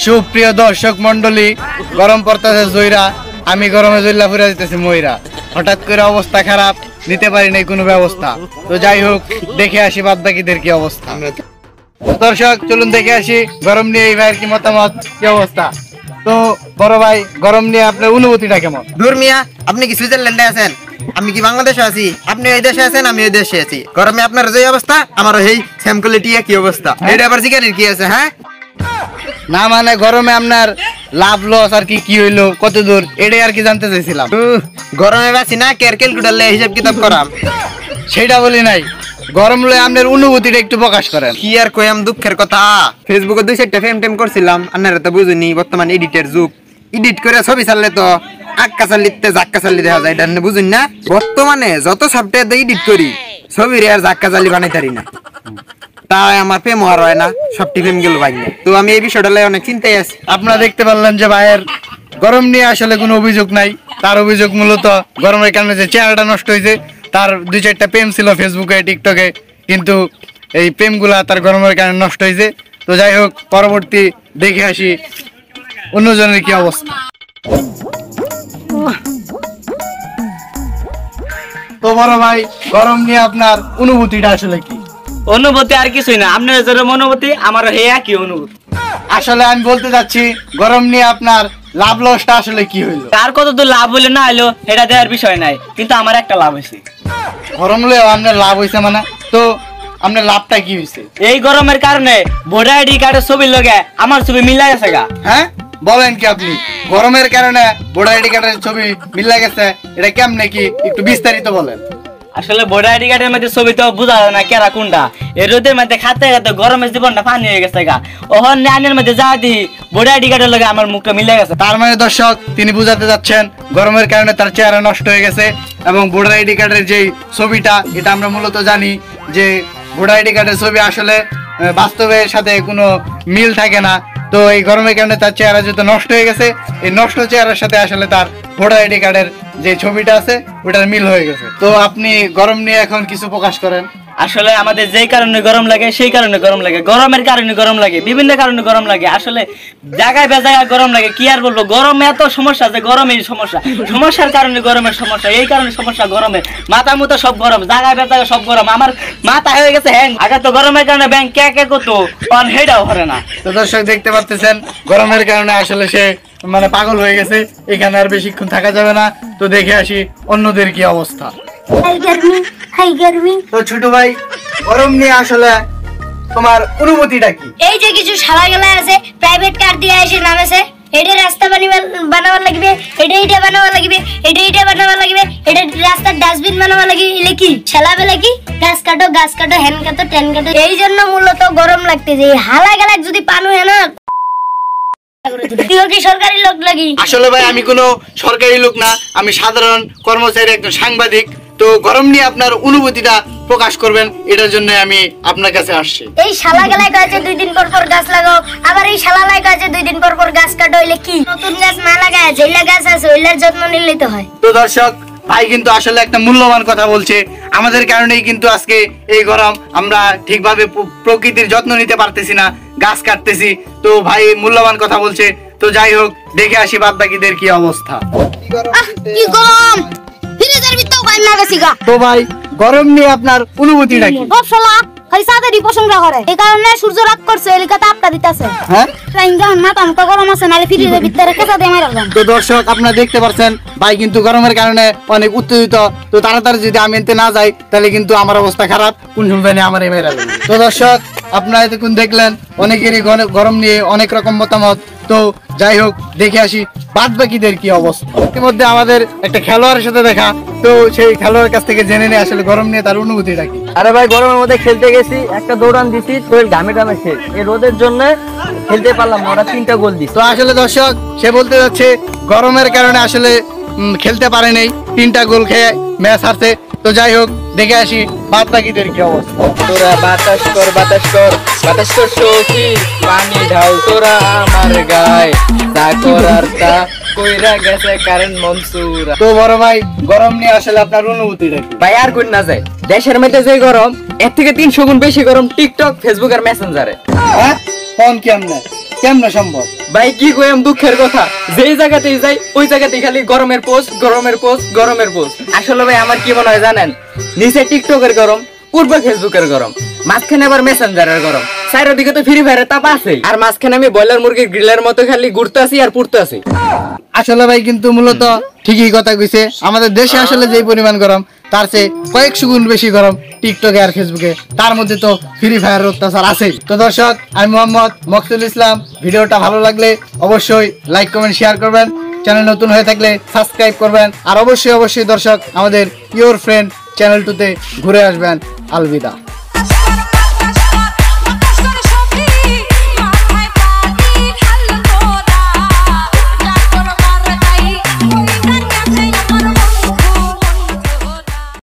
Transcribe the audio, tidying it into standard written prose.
সুপ্রিয় দর্শক মন্ডলী, গরম পড়তেছে জয়রা, আমি গরমে জইল্লা ফুরা দিতেছি ময়রা। হঠাৎ করে অবস্থা খারাপ, নিতে পারি নাই কোনো ব্যবস্থা। তো যাই হোক, দেখে আসি বাদ বাকিদের কি অবস্থা। দর্শক চলুন দেখে আসি গরম নিয়ে এই ভাইয়ের কি মতামত, কি অবস্থা। তো বড় ভাই, গরম নিয়ে আপনার অনুভূতিটা কেমন? দূর মিয়া, আপনি কি সুইজারল্যান্ডে আছেন? আমি কি বাংলাদেশে আছি? আপনি এই দেশে আছেন, আমি এই দেশে আছি। গরমে আপনার যে অবস্থা, আমারও এই সেম কোয়ালিটি কি অবস্থা। এটা আবার জিজ্ঞাসা কি আছে? হ্যাঁ না মানে গরমে আপনার লাভ লস আর কি কি হইলো, কত দূর, এটাই আর কি জানতে চাইছিলাম। গরমে বাসি না কেরকেল কুটালে হিসাব কিতাব করাম, সেটা বলি নাই। গরম লয়ে আপনার অনুভূতিটা একটু প্রকাশ করেন। কি আর কইম, দুঃখের কথা। ফেসবুকে 2-4টা ফেম টেম করছিলাম, আপনারা তো বুঝুনি বর্তমান এডিটের যুগ। এডিট করে ছবি ছাড়লে তো আক্কা চালিতে জাক্কা চালি দেখা যায়, এটা বুঝুন না। বর্তমানে যত সফটওয়্যার দিয়ে এডিট করি, ছবির আর জাক্কা চালি বানাইতারি না, তাই আমার প্রেম হওয়ার হয় না, সবটি প্রেম গেল ভাই। তো আমি এই বিষয়টা অনেক চিন্তায় আছি। আপনারা দেখতে পারলেন যে ভাইয়ের গরম নিয়ে আসলে কোনো অভিযোগ নাই। তার অভিযোগ মূলত গরমের কারণে যে চেহারাটা নষ্ট হয়েছে। তার 2-4টা প্রেম ছিল ফেসবুকে, টিকটকে, কিন্তু এই প্রেমগুলা তার গরমের কারণে নষ্ট হয়েছে। তো যাই হোক, পরবর্তী দেখে আসি অন্যজনের কি অবস্থা। তো বড় ভাই, গরম নিয়ে আপনার অনুভূতিটা আসলে কি? অনুভূতি আর কিছুই না, আপনার যেরকম অনুভূতি আমারও হে একই অনুভূতি। আসলে আমি বলতে চাচ্ছি, গরম নিয়ে আপনার লাভ লসটা আসলে কি হইলো? তার কত তো লাভ হইলো না হইলো এটা দেওয়ার বিষয় নাই, কিন্তু আমার একটা লাভ হয়েছে। গরম লয়ে আপনার লাভ হয়েছে মানে? তো আপনার লাভটা কি হয়েছে? এই গরমের কারণে ভোটার আইডি কার্ডের ছবির লগে আমার ছবি মিলা গেছে গা। হ্যাঁ বলেন কি আপনি? গরমের কারণে ভোটার আইডি কার্ডের ছবি মিলা গেছে, এটা কেমনে কি একটু বিস্তারিত বলেন। আসলে ভোটার আইডি কার্ডের মধ্যে ছবি তো বোঝা যায় না কেরা কোনটা। এই রোদের মধ্যে খাতে খাতে গরমের জীবনটা পানি হয়ে গেছে গা। ওহন নানের মধ্যে যা দিই ভোটার আইডি কার্ডের লগে আমার মুখটা মিলে গেছে। তার মানে দর্শক, তিনি বুঝাতে যাচ্ছেন গরমের কারণে তার চেহারা নষ্ট হয়ে গেছে। এবং ভোটার আইডি কার্ডের যে ছবিটা, এটা আমরা মূলত জানি যে ভোটার আইডি কার্ডের ছবি আসলে বাস্তবের সাথে কোনো মিল থাকে না। তো এই গরমের কারণে তার চেহারা যেহেতু নষ্ট হয়ে গেছে, এই নষ্ট চেহারার সাথে আসলে তার ভোটার আইডি কার্ডের যে ছবিটা আছে ওটার মিল হয়ে গেছে। তো আপনি গরম নিয়ে এখন কিছু প্রকাশ করেন। আসলে আমাদের যেই কারণে গরম লাগে সেই কারণে গরম লাগে, গরমের কারণে গরম লাগে, বিভিন্ন কারণে গরম লাগে। আসলে জায়গায় বেজায়গায় গরম লাগে। কি আর বলবো, গরমে এত সমস্যা আছে, গরমের সমস্যা, সমস্যার কারণে গরমের সমস্যা, এই কারণে সমস্যা গরমে। মাথা মতো সব গরম, জায়গায় বেজায়গায় সব গরম। আমার মাথা হয়ে গেছে হ্যাং। আগে তো গরমের কারণে ব্যাংক কে করতো, অন হেডাও হরে না। তো দর্শক দেখতে পাচ্ছেন, গরমের কারণে আসলে সে মানে পাগল হয়ে গেছে, এখানে আর বেশিক্ষণ থাকা যাবে না। তো দেখে আসি অন্যদের কি অবস্থা। তো ছোট ভাই, গরম নিয়ে আসলে তোমার অনুভূতিটা কি? এই যে কিছু শালা গেলা আছে, প্রাইভেট কার দিয়ে এসে নামেছে, এটা রাস্তা বানাবার লাগবে, এটা বানাবার লাগবে, এটা বানাবার লাগবে, এটা রাস্তার ডাস্টবিন বানাবার লাগবে। এলে কি শালা বেলা কি গাছ কাটো হ্যান কাটো টেন কাটো। এই জন্য মূলত গরম লাগতেছে। এই হালা গেলা যদি পানু হয় না, সরকারি লোক লাগি। আসলে ভাই আমি কোনো সরকারি লোক না, আমি সাধারণ কর্মচারী, একজন সাংবাদিক। তো গরম নিয়ে আপনার অনুভূতিটা প্রকাশ করবেন, এটার জন্য আমি আপনার কাছে আসছি। এই শালা গেলায় কাজে 2 দিন পর পর গাছ লাগাও, আবার এই শালালায় কাজে 2 দিন পর পর গাছ কাটো। হইলে কি নতুন গাছ না লাগায় যেইলা গাছ আছে ওইলার যত্ন নিলে তো হয়। তো দর্শক, ভাই কিন্তু আসলে একটা মূল্যবান কথা বলছে। আমাদের কারণেই কিন্তু আজকে এই গরম, আমরা ঠিকভাবে প্রকৃতির যত্ন নিতে পারতেছি না, গাছ কাটতেছি। তো ভাই মূল্যবান কথা বলছে। তো যাই হোক, দেখে আসি বাদ বাকিদের কি অবস্থা। কি গরম, ফ্রিজের ভিতর গায় না গেছি গা। তো ভাই, গরম নিয়ে আপনার অনুভূতিটা কি? শালা খালি সাদেরই প্রশংসা করে, এই কারণে সূর্য রাগ করছে, এলিকা তাপটা দিতেছে। হ্যাঁ মাথা মুখা গরম আছে, নালে ফ্রিজের ভিতরে কেঁচা দিয়ে মারালাম। তো দর্শক, আপনারা দেখতে পাচ্ছেন ভাই কিন্তু গরমের কারণে অনেক উত্তেজিত। তো তাড়াতাড়ি যদি আমি এনতে না যাই, তাহলে কিন্তু আমার অবস্থা খারাপ, কোন সময় আমার এই মেয়েরা। তো দর্শক, আপনারা এতক্ষণ দেখলেন অনেকেরই গরম নিয়ে অনেক রকম মতামত। তো যাই হোক, দেখে আসি বাদ বাকিদের কি অবস্থা। ইতিমধ্যে আমাদের একটা খেলোয়াড়ের সাথে দেখা, তো সেই খেলোয়াড়ের কাছ থেকে জেনে নেই আসলে গরম নিয়ে তার অনুভূতিটা কি। আরে ভাই, গরমের মধ্যে খেলতে গেছি, একটা দৌড়ান দিছি, শরীর ঘামে ঘামে শেষ। এই রোদের জন্য খেলতে পারলাম না, ওরা 3টা গোল দিছে। তো আসলে দর্শক, সে বলতে যাচ্ছে গরমের কারণে আসলে খেলতে পারে নাই, 3টা গোল খেয়ে ম্যাচ হারছে। তো যাই হোক, দেখে আসি বাদ বাকিদের কি অবস্থা। তোরা বাতাস কর সখী, পানি ঢাল তোরা আমার গায়ে। করার তা কইরা গেছে কারেন্ট মনসুরা। তো বড় ভাই গরম নিয়ে আসলে আপনার অনুভূতিটা কি? ভাই আর কোন না যায়, দেশের মধ্যে যে গরম এর থেকে 300 গুণ বেশি গরম টিকটক, ফেসবুক আর মেসেঞ্জারে। হ্যাঁ ফোন কেমনে সম্ভব? ভাই কি কইম দুঃখের কথা, যেই জায়গাতেই যাই ওই জায়গাতেই খালি গরমের পোস্ট, গরমের পোস্ট, গরমের পোস্ট। আসলে ভাই আমার কি মনে হয় জানেন, নিচে টিকটকের গরম, পূর্বে ফেসবুকের গরম, মাঝখানে আবার মেসেঞ্জারের গরম, চারিদিকে তো ফ্রি ফায়ারের তাপ আছে, আর মাঝখানে আমি ব্রয়লার মুরগির গ্রিলের মতো খালি ঘুরতে আসি আর পুড়তে আসি। আসলে ভাই কিন্তু মূলত ঠিকই কথা কইছে, আমাদের দেশে আসলে যেই পরিমাণ গরম তার চেয়ে কয়েকশো গুণ বেশি গরম টিকটকে আর ফেসবুকে, তার মধ্যে তো ফ্রি ফায়ার অত্যাচার আছেই। তো দর্শক, আমি মোহাম্মদ মকসুদুল ইসলাম, ভিডিওটা ভালো লাগলে অবশ্যই লাইক কমেন্ট শেয়ার করবেন, চ্যানেল নতুন হয়ে থাকলে সাবস্ক্রাইব করবেন, আর অবশ্যই দর্শক আমাদের ইওর ফ্রেন্ড চ্যানেলটিতে ঘুরে আসবেন। আলবিদা।